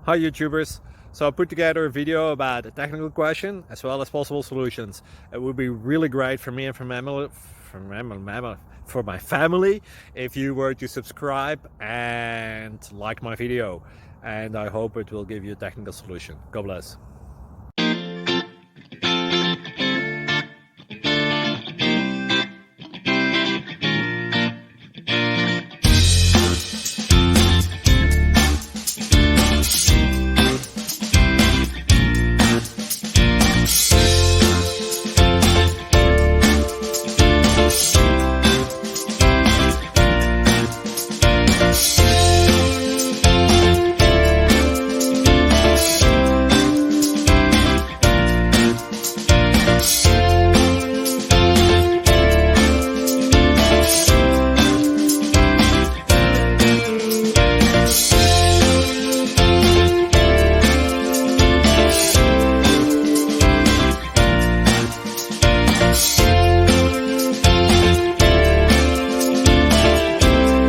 Hi YouTubers! So I put together a video about a technical question as well as possible solutions. It would be really great for me and for my family if you were to subscribe and like my video, and I hope it will give you a technical solution. God bless.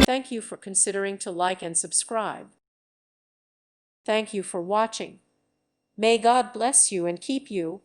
Thank you for considering to like and subscribe. Thank you for watching. May God bless you and keep you.